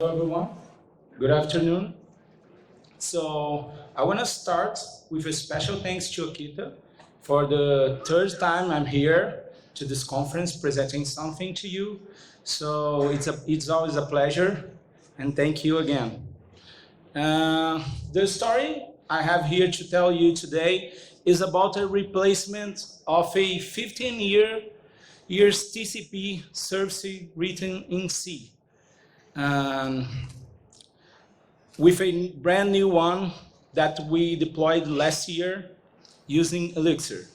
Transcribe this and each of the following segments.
Hello everyone, good afternoon. So I want to start with a special thanks to Akita. For the third time I'm here to this conference presenting something to you. So it's always a pleasure and thank you again. The story I have here to tell you today is about a replacement of a 15-years TCP service written in C. With a brand new one that we deployed last year using Elixir.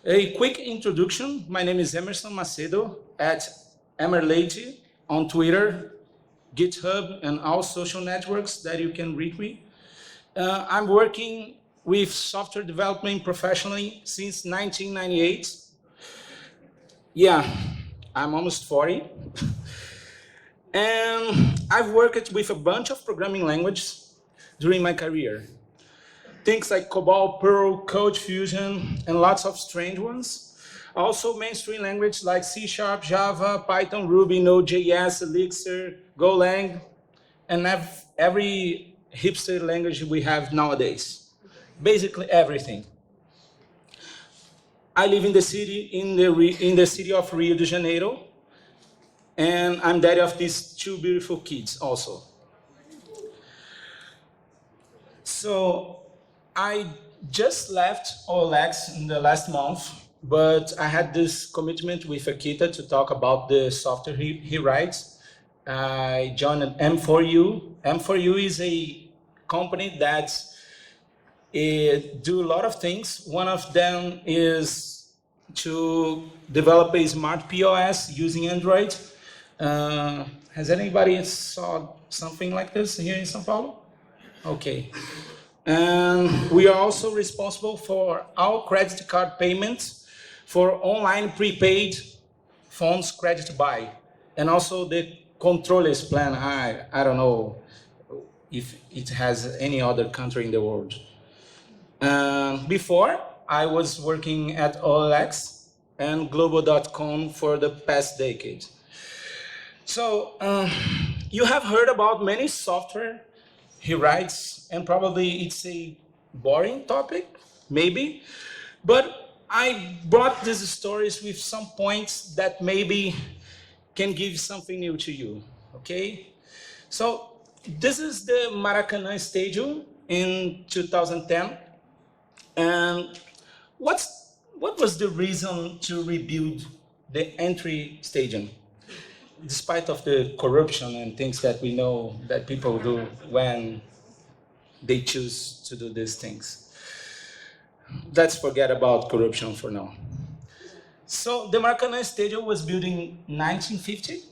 A quick introduction, my name is Emerson Macedo at Emerson on Twitter, GitHub, and all social networks that you can reach me. I'm working with software development professionally since 1998. Yeah, I'm almost 40. And I've worked with a bunch of programming languages during my career. Things like COBOL, Perl, Code Fusion, and lots of strange ones. Also mainstream languages like C#, Java, Python, Ruby, Node.js, Elixir, Golang, and every hipster language we have nowadays. Basically everything. I live in the city of Rio de Janeiro, and I'm daddy of these two beautiful kids also. So I just left OLX in the last month, but I had this commitment with Akita to talk about the software he writes. I joined M4U. M4U is a company that do a lot of things. One of them is to develop a smart POS using Android. Has anybody saw something like this here in São Paulo? Okay. And we are also responsible for all credit card payments for online prepaid phones credit buy. And also the controllers plan. I don't know if it has any other country in the world. Before, I was working at OLX and Global.com for the past decade. So you have heard about many software he writes, and probably it's a boring topic, maybe, but I brought these stories with some points that maybe can give something new to you, okay? So this is the Maracanã Stadium in 2010, and what was the reason to rebuild the entry stadium? Despite of the corruption and things that we know that people do when they choose to do these things. Let's forget about corruption for now. So the Maracanã Stadium was built in 1950.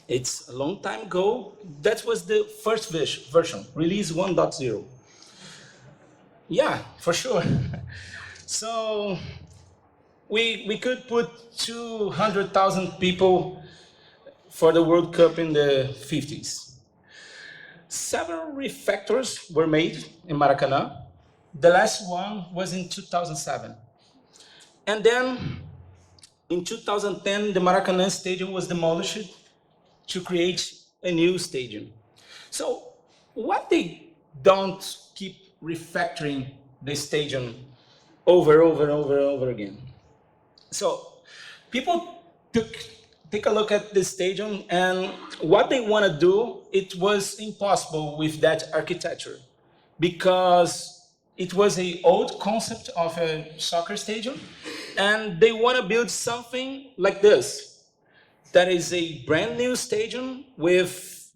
It's a long time ago. That was the first version, release 1.0. Yeah, for sure. So we could put 200,000 people for the World Cup in the 50s. Several refactors were made in Maracanã. The last one was in 2007. And then in 2010, the Maracanã Stadium was demolished to create a new stadium. So why they don't keep refactoring the stadium over again? So people take a look at the stadium, and what they want to do, it was impossible with that architecture because it was an old concept of a soccer stadium, and they want to build something like this. That is a brand new stadium with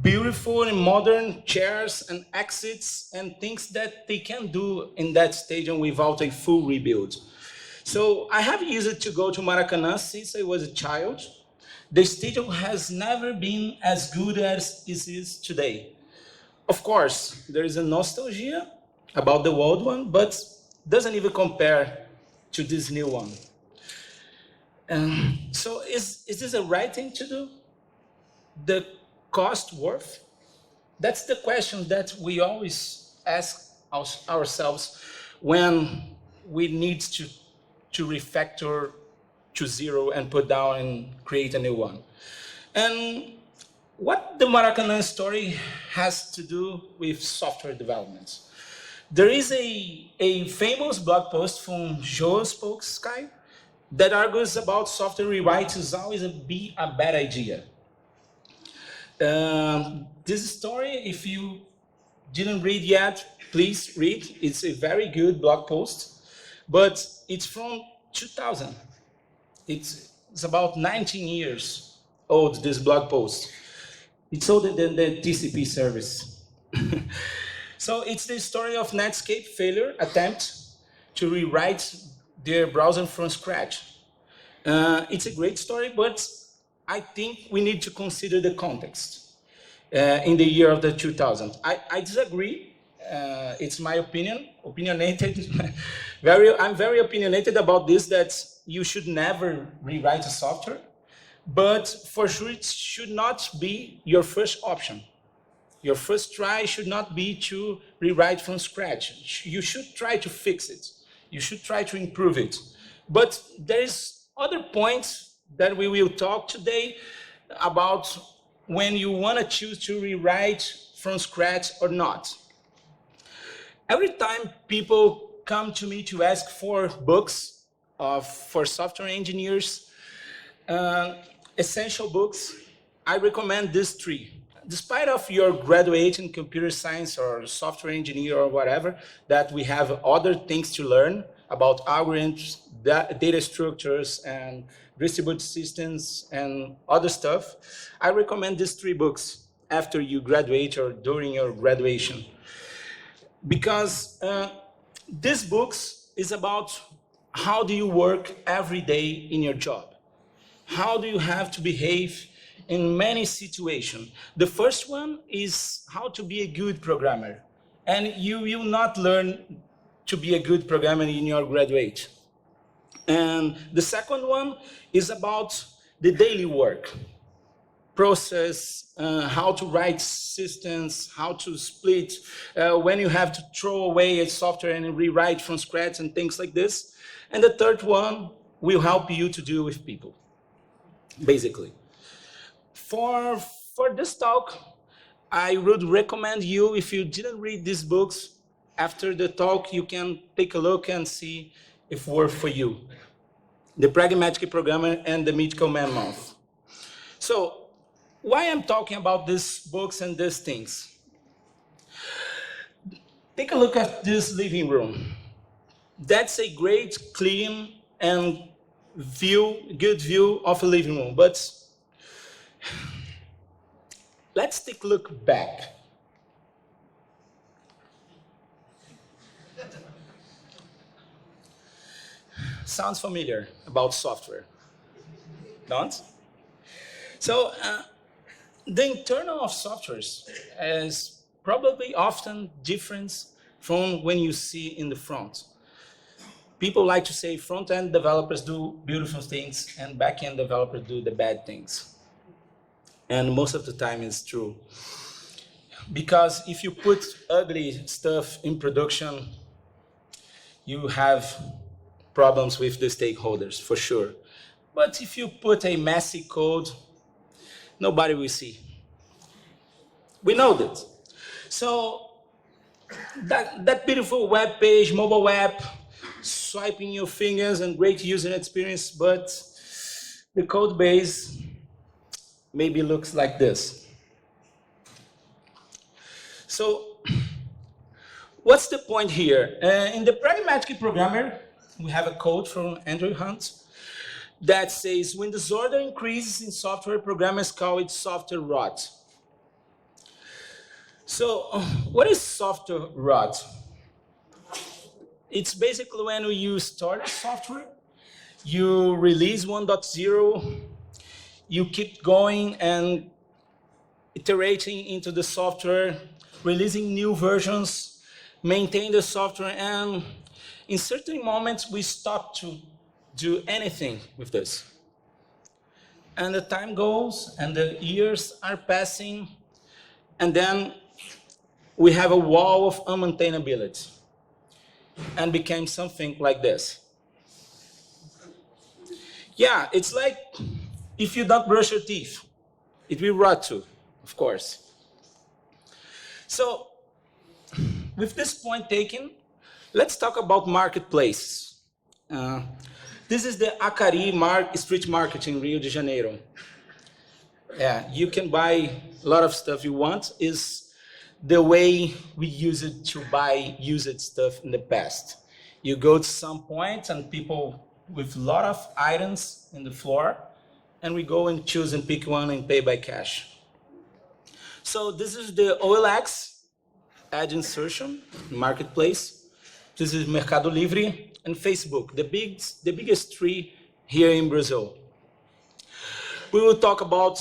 beautiful and modern chairs and exits and things that they can do in that stadium without a full rebuild. So I have used it to go to Maracanã since I was a child. The stadium has never been as good as it is today. Of course, there is a nostalgia about the old one, but doesn't even compare to this new one. So is this the right thing to do? The cost worth? That's the question that we always ask ourselves when we need to refactor to zero and put down and create a new one. And What the Maracanã story has to do with software development? There is a famous blog post from Joe Spokesky that argues about software rewrites is always a bad idea. This story, if you didn't read yet, please read. It's a very good blog post, but it's from 2000. It's about 19 years old, this blog post. It's older than the TCP service. So it's the story of Netscape failure attempt to rewrite their browser from scratch. It's a great story, but I think we need to consider the context in the year of the 2000. I disagree. It's my opinion, opinionated. I'm very opinionated about this, that you should never rewrite a software, but for sure it should not be your first option. Your first try should not be to rewrite from scratch. You should try to fix it. You should try to improve it. But there is other points that we will talk today about when you want to choose to rewrite from scratch or not. Every time people come to me to ask for books for software engineers, essential books, I recommend these three. Despite of your graduate in computer science or software engineer or whatever, that we have other things to learn about algorithms, data structures, and distributed systems, and other stuff, I recommend these three books after you graduate or during your graduation. Because these books is about how do you work every day in your job? How do you have to behave in many situations? The first one is how to be a good programmer. And you will not learn to be a good programmer in your graduate. And the second one is about the daily work process, how to write systems, how to split, when you have to throw away a software and rewrite from scratch and things like this. And the third one will help you to deal with people, basically. For this talk, I would recommend you, if you didn't read these books, after the talk, you can take a look and see if it works for you. The Pragmatic Programmer and the Mythical Man Month. So, why I'm talking about these books and these things? Take a look at this living room. That's a great, clean, and good view of a living room. But let's take a look back. Sounds familiar about software, don't? So the internal of softwares is probably often different from when you see in the front. People like to say front-end developers do beautiful things and back-end developers do the bad things. And most of the time it's true. Because if you put ugly stuff in production, you have problems with the stakeholders, for sure. But if you put a messy code, nobody will see. We know that. So that beautiful web page, mobile app, swiping your fingers and great user experience, but the code base maybe looks like this. So what's the point here? In the Pragmatic Programmer, we have a code from Andrew Hunt that says, when disorder increases in software, programmers call it software rot. So what is software rot? It's basically when you start software, you release 1.0, you keep going and iterating into the software, releasing new versions, maintain the software, and in certain moments we stop to do anything with this. And the time goes and the years are passing, and then we have a wall of unmaintainability and became something like this. Yeah, it's like if you don't brush your teeth, it will rot too. of course. So, with this point taken, let's talk about marketplace. This is the Acari street market in Rio de Janeiro. Yeah, you can buy a lot of stuff you want. Is the way we used to buy used stuff in the past. You go to some point and people with a lot of items in the floor, and we go and choose and pick one and pay by cash. So this is the OLX Ad Insertion marketplace. This is Mercado Livre and Facebook, the biggest three here in Brazil. We will talk about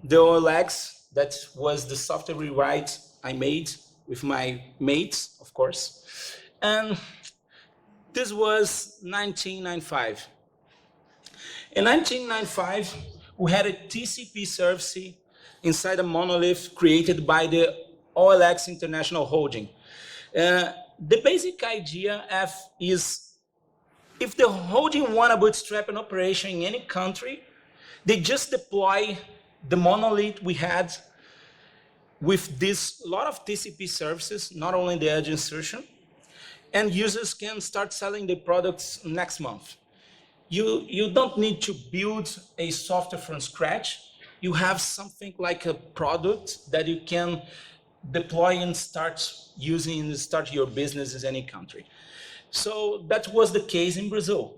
the OLX. That was the software rewrite I made with my mates, of course. And this was 1995. In 1995, we had a TCP service inside a monolith created by the OLX International Holding. The basic idea is if the holding want to bootstrap an operation in any country, they just deploy the monolith we had with this lot of TCP services, not only the Ad Insertion, and users can start selling the products next month. You don't need to build a software from scratch. You have something like a product that you can deploy and start using and start your business in any country. So that was the case in Brazil.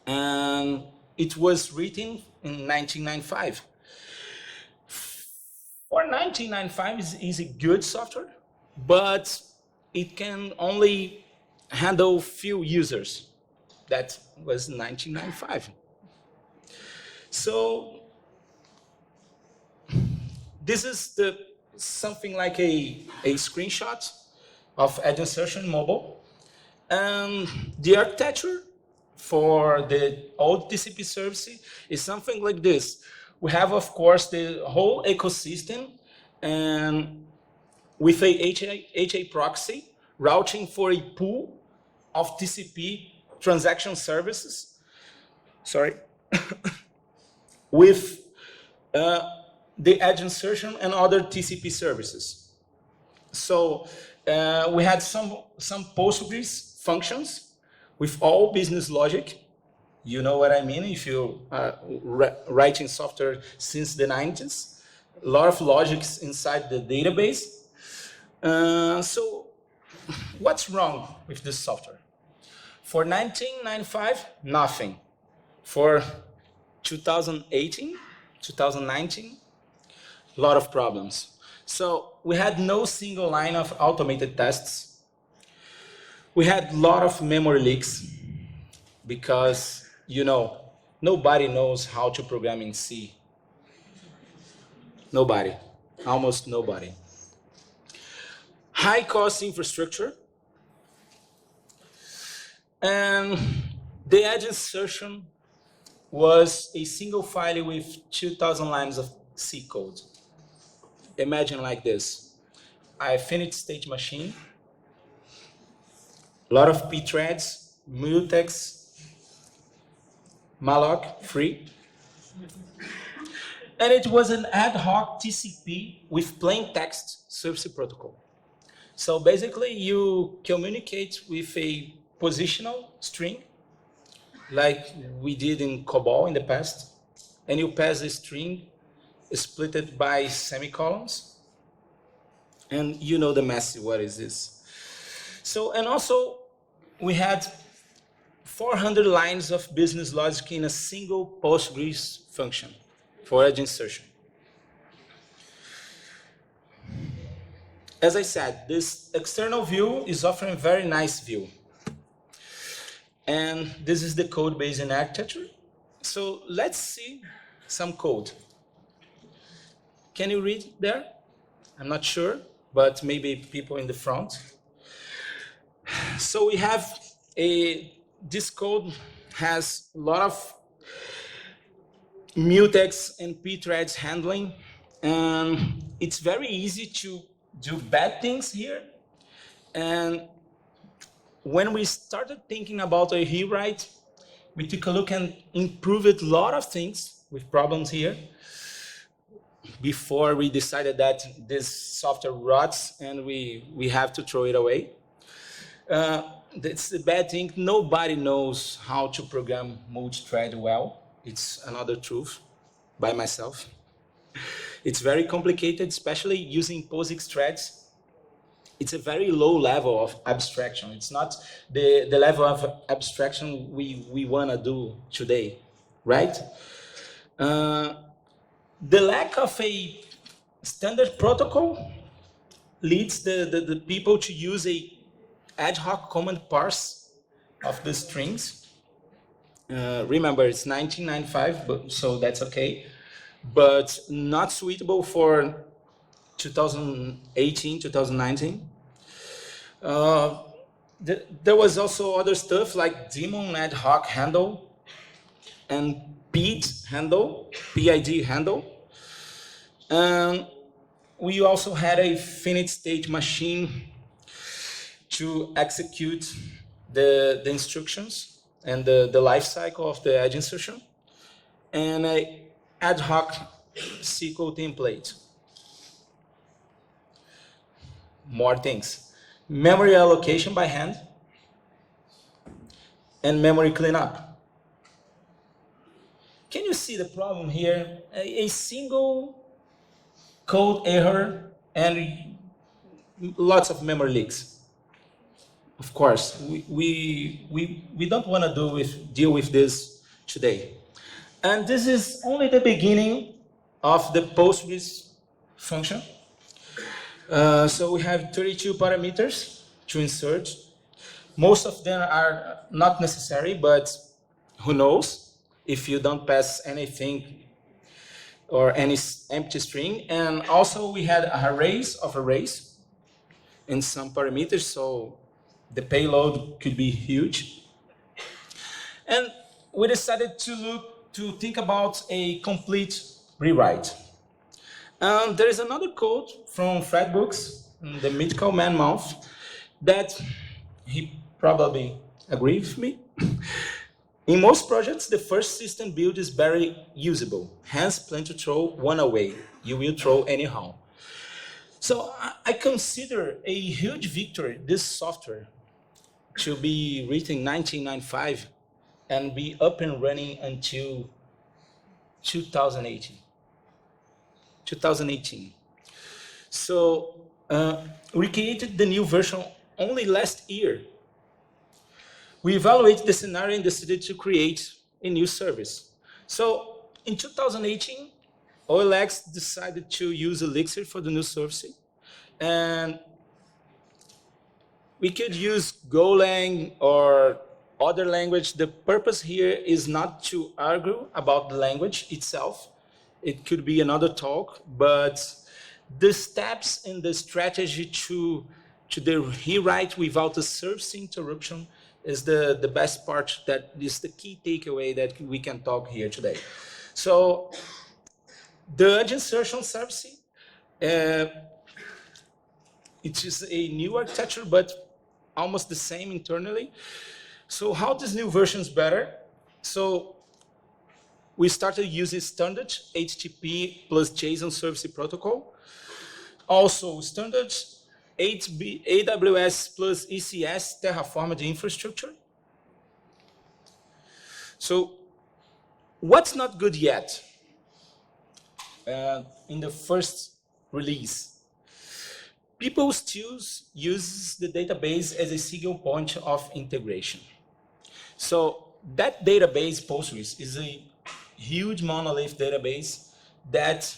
And it was written in 1995. For 1995 is a good software, but it can only handle few users. That was 1995. So this is something like a screenshot of Ad Insertion mobile. And the architecture for the old TCP service is something like this. We have, of course, the whole ecosystem and with a HA proxy routing for a pool of TCP transaction services. Sorry. With the Ad Insertion and other TCP services. So we had some Postgres functions with all business logic. You know what I mean if you are writing software since the 90s. A lot of logics inside the database. So what's wrong with this software? For 1995, nothing. For 2018, 2019, a lot of problems. So we had no single line of automated tests. We had a lot of memory leaks because, nobody knows how to program in C. Nobody, almost nobody. High cost infrastructure. And the Ad Insertion was a single file with 2,000 lines of C code. Imagine like this. I finished state machine, a lot of P threads, mutex, malloc, free. And it was an ad-hoc TCP with plain text service protocol. So basically you communicate with a positional string, like we did in COBOL in the past, and you pass the string split it by semicolons, and you know the mess, what is this? So, and also we had 400 lines of business logic in a single Postgres function for Ad Insertion. As I said, this external view is offering a very nice view. And this is the code base in architecture. So let's see some code. Can you read there? I'm not sure, but maybe people in the front. So we have this code has a lot of mutex and pthreads handling, and it's very easy to do bad things here. And when we started thinking about a rewrite, we took a look and improved a lot of things with problems here. before we decided that this software rots and we have to throw it away. That's the bad thing. Nobody knows how to program multi-thread well. It's another truth by myself. It's very complicated, especially using POSIX threads. It's a very low level of abstraction. It's not the level of abstraction we want to do today, right? The lack of a standard protocol leads the people to use a ad-hoc command parse of the strings. Remember, it's 1995, so that's okay, but not suitable for 2018, 2019. There was also other stuff like daemon ad-hoc handle and PID handle, PID handle. And we also had a finite state machine to execute the instructions and the life cycle of the ad insertion, and an ad hoc SQL template. More things. Memory allocation by hand and memory cleanup. Can you see the problem here? A single code error and lots of memory leaks. Of course, we don't want to deal with this today. And this is only the beginning of the Postgres function. So we have 32 parameters to insert. Most of them are not necessary, but who knows if you don't pass anything or any empty string. And also we had arrays of arrays in some parameters, so the payload could be huge. And we decided to think about a complete rewrite. There is another code from Fred Brooks, the mythical man month, that he probably agrees with me. In most projects, the first system build is very usable. Hence, plan to throw one away. You will throw anyhow. So I consider a huge victory this software to be written in 1995 and be up and running until 2018. So we created the new version only last year. We evaluated the scenario and decided to create a new service. So in 2018, OLX decided to use Elixir for the new service. And we could use Golang or other language. The purpose here is not to argue about the language itself. It could be another talk, but the steps in the strategy to the rewrite without a service interruption is the best part. That is the key takeaway that we can talk here today. So the Ad Insertion service, it is a new architecture, but almost the same internally. So how this new version is better? So we started using standard HTTP plus JSON service protocol. Also standard AWS plus ECS terraformed infrastructure. So what's not good yet in the first release? People still use the database as a single point of integration. So that database, Postgres, is a huge monolith database that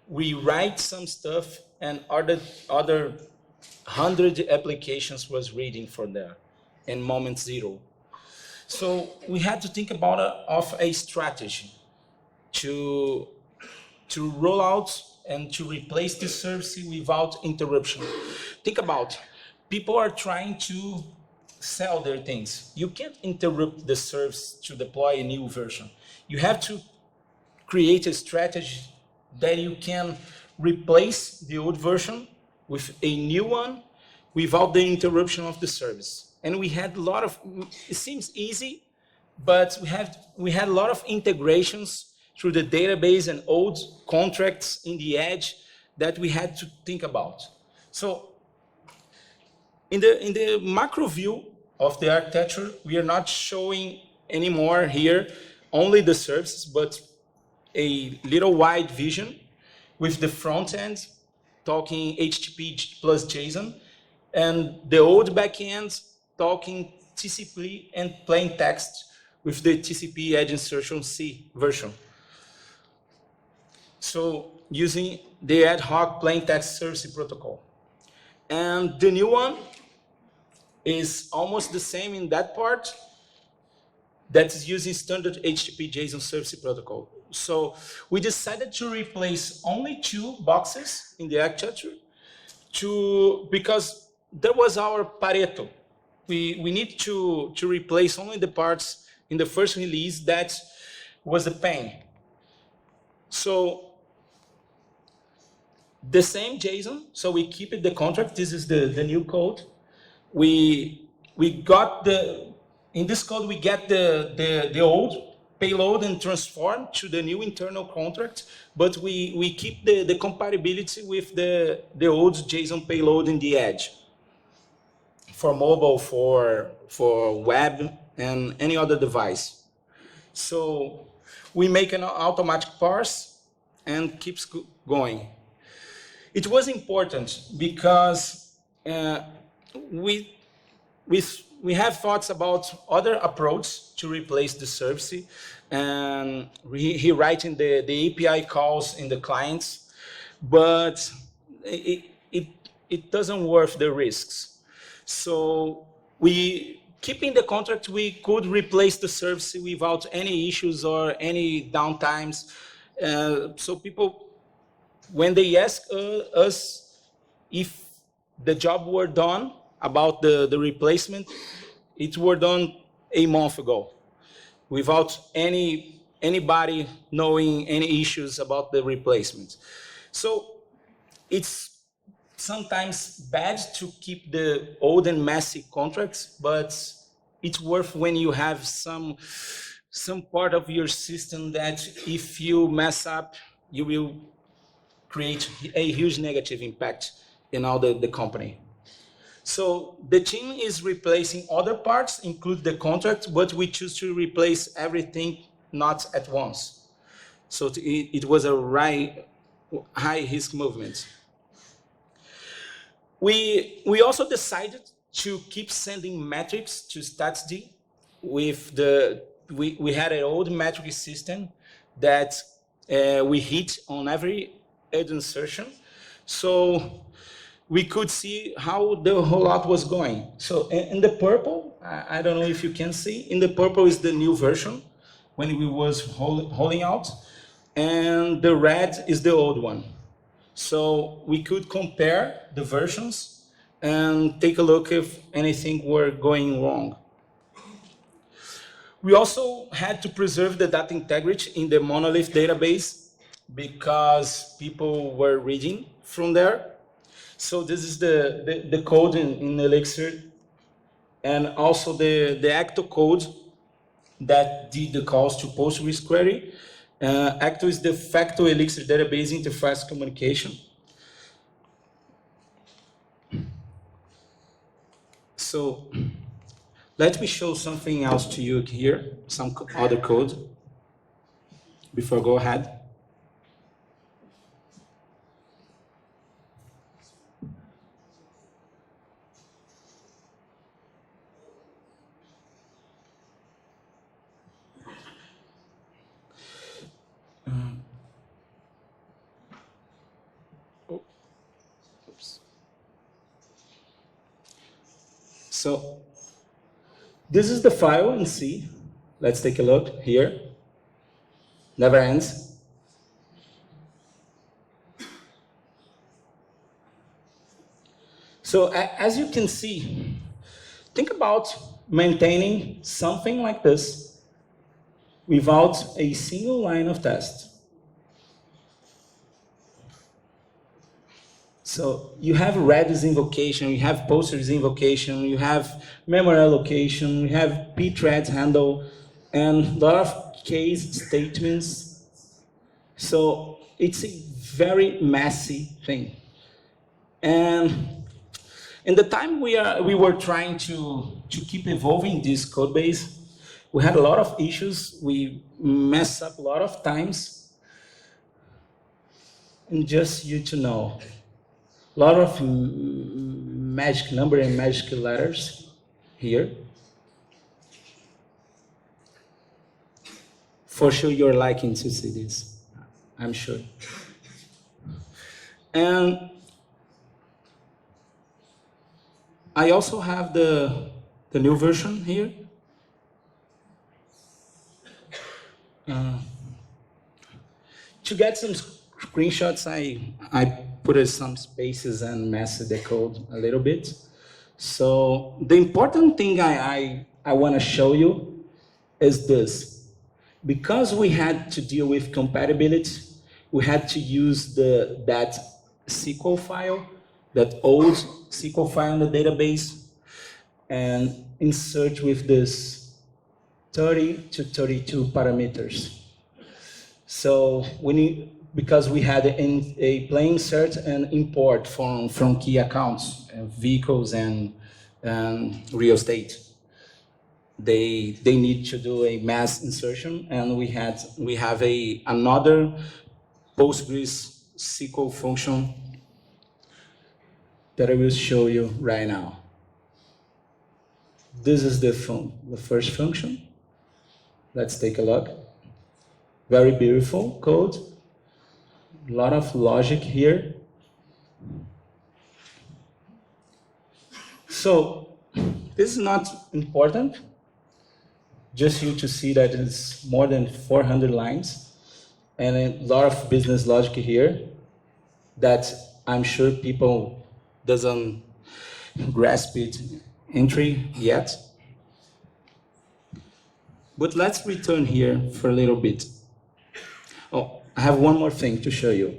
we write some stuff and other 100 applications was reading from there in moment zero. So we had to think about a strategy to roll out and to replace this service without interruption. Think about, people are trying to sell their things. You can't interrupt the service to deploy a new version. You have to create a strategy that you can replace the old version with a new one without the interruption of the service. And we had a lot of, it seems easy, but we had a lot of integrations through the database and old contracts in the edge that we had to think about. So in the macro view of the architecture, we are not showing anymore here only the services, but a little wide vision with the front end talking HTTP plus JSON, and the old backend talking TCP and plain text with the TCP Ad Insertion C version. So using the ad-hoc plain text service protocol. And the new one is almost the same in that part, that is using standard HTTP JSON service protocol. So we decided to replace only 2 boxes in the architecture because that was our Pareto. We need to replace only the parts in the first release that was the pain. So the same JSON, so we keep it the contract. This is the new code. We got in this code we get the old payload and transform to the new internal contract, but we keep the compatibility with the old JSON payload in the edge for mobile, for web, and any other device. So we make an automatic parse and keeps going. It was important because we have thoughts about other approaches to replace the service and rewriting the API calls in the clients, but it doesn't worth the risks. So keeping the contract, we could replace the service without any issues or any downtimes. So people, when they ask us if the job were done about the replacement, it were done a month ago, without anybody knowing any issues about the replacement. So it's sometimes bad to keep the old and messy contracts, but it's worth when you have some part of your system that if you mess up, you will create a huge negative impact in all the company. So the team is replacing other parts, include the contract, but we choose to replace everything not at once. So it was a high risk movement. We also decided to keep sending metrics to StatsD with we had an old metric system that we hit on every Ad Insertion. So we could see how the rollout was going. So in the purple, I don't know if you can see, in the purple is the new version when we was rolling out, and the red is the old one. So we could compare the versions and take a look if anything were going wrong. We also had to preserve the data integrity in the monolith database because people were reading from there. So this is the code in Elixir, and also the Acto code that did the calls to Postgres query. Acto is de facto Elixir database interface communication. So let me show something else to you here, some other code before I go ahead. So this is the file in C. Let's take a look here. Never ends. So as you can see, think about maintaining something like this without a single line of test. So you have Redis invocation, you have Postgres invocation, you have memory allocation, you have pthreads handle, and a lot of case statements So it's a very messy thing. And in the time we were trying to keep evolving this code base, we had a lot of issues. We messed up a lot of times. And just you to know, a lot of magic number and magic letters here. For sure you're liking to see this, I'm sure. And I also have the new version here. To get some screenshots, I put some spaces and messed the code a little bit. So the important thing I want to show you is this. Because we had to deal with compatibility, we had to use that SQL file, that old SQL file in the database, and insert with this 30 to 32 parameters. So because we had a plain insert and import from key accounts, vehicles and real estate. They need to do a mass insertion, and we have another Postgres SQL function that I will show you right now. This is the first function. Let's take a look. Very beautiful code. A lot of logic here. So this is not important. Just you to see that it's more than 400 lines and a lot of business logic here that I'm sure people doesn't grasp it entry yet. But let's return here for a little bit. Oh, I have one more thing to show you.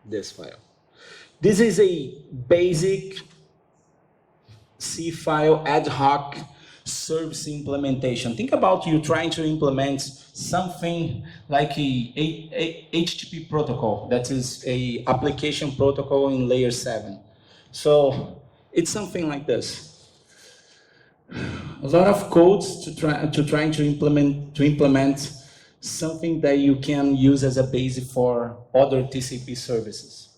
This file. This is a basic C file ad hoc service implementation. Think about you trying to implement something like a HTTP protocol, that is a application protocol in layer 7. So it's something like this. A lot of codes trying to implement something that you can use as a basis for other TCP services.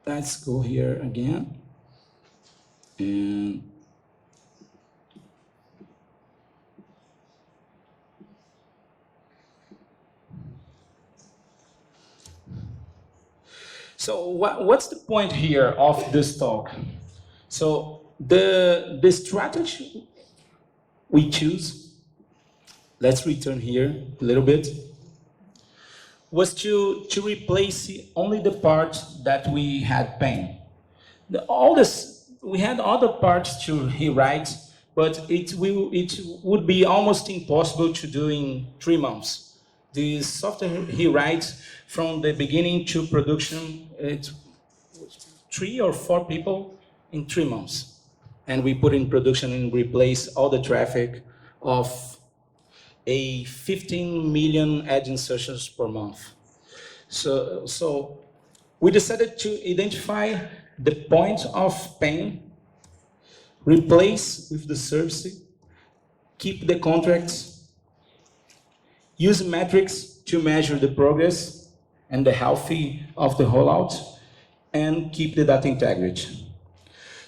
Let's go here again. And so what's the point here of this talk? So the strategy we choose, let's return here a little bit, was to replace only the part that we had pain. We had other parts to rewrite, but it would be almost impossible to do in 3 months. The software rewrite from the beginning to production, it's 3 or 4 people in 3 months. And we put in production and replace all the traffic of a 15 million ad insertions per month. So we decided to identify the point of pain, replace with the service, keep the contracts, use metrics to measure the progress and the health of the rollout, and keep the data integrity.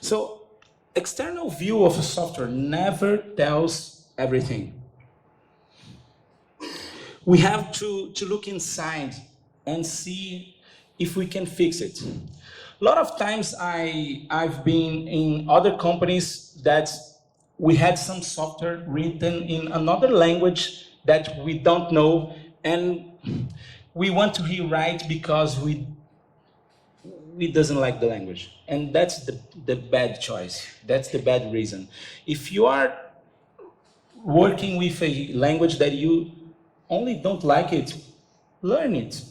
So external view of a software never tells everything. We have to look inside and see if we can fix it. A lot of times I've been in other companies that we had some software written in another language that we don't know, and we want to rewrite because we doesn't like the language. And that's the bad choice. That's the bad reason. If you are working with a language that you only don't like it, learn it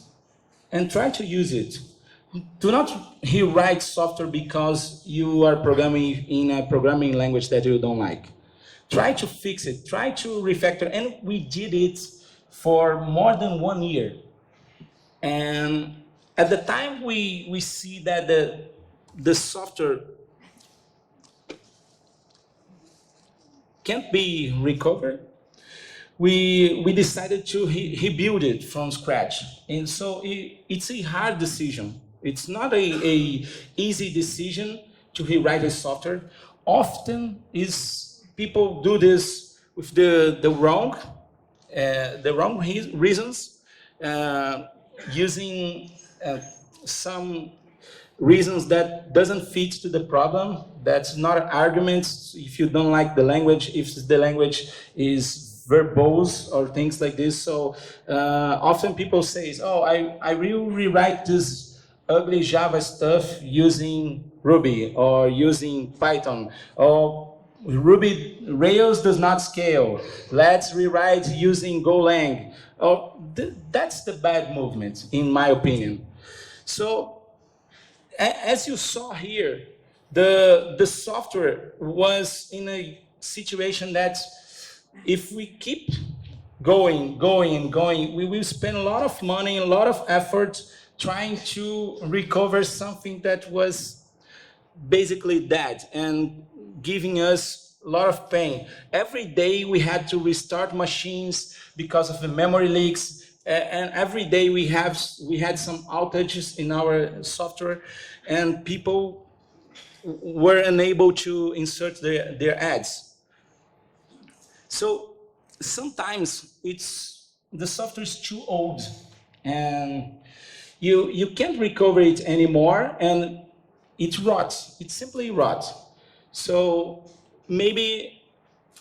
and try to use it. do not rewrite software because you are programming in a programming language that you don't like. Try to fix it, try to refactor, and we did it for more than 1 year. And at the time we see that the software can't be recovered, we decided to rebuild it from scratch. And so it's a hard decision. It's not a easy decision to rewrite a software. Often people do this with the wrong reasons, using some reasons that doesn't fit to the problem. That's not arguments. If you don't like the language, if the language is verbose or things like this. So often people say, oh, I will rewrite this ugly Java stuff using Ruby or using Python, or Ruby Rails does not scale. Let's rewrite using Golang. Oh, that's the bad movement, in my opinion. So as you saw here, the software was in a situation that if we keep going, we will spend a lot of money, a lot of effort trying to recover something that was basically dead and giving us a lot of pain. Every day we had to restart machines because of the memory leaks, and every day we had some outages in our software, and people were unable to insert their ads. So sometimes the software is too old and you can't recover it anymore, and it rots. It simply rots. So maybe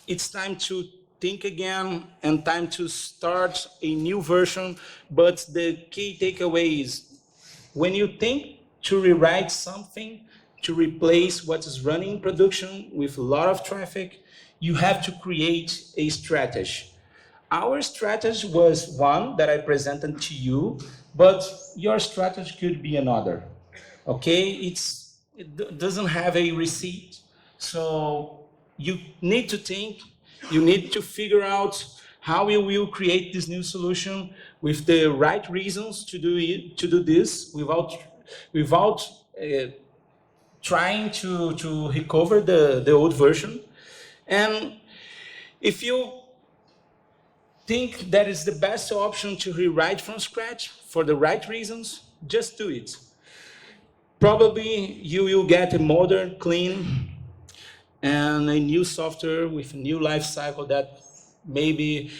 it's time to think again and time to start a new version. But the key takeaway is when you think to rewrite something to replace what is running in production with a lot of traffic, you have to create a strategy. Our strategy was one that I presented to you, but your strategy could be another. Okay, it doesn't have a receipt, so you need to think, you need to figure out how you will create this new solution with the right reasons to do this without trying to recover the old version. And if you think that is the best option to rewrite from scratch for the right reasons, just do it. Probably you will get a modern, clean, and a new software with a new life cycle that maybe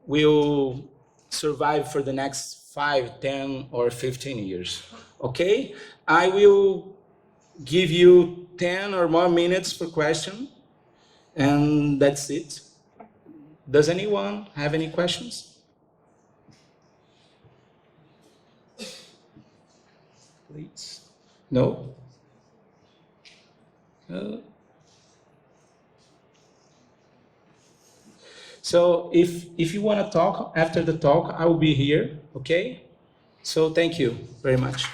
will survive for the next 5, 10, or 15 years. Okay? I will give you 10 or more minutes for questions. And that's it. Does anyone have any questions? Please. No? So if you want to talk after the talk, I will be here, okay? So thank you very much.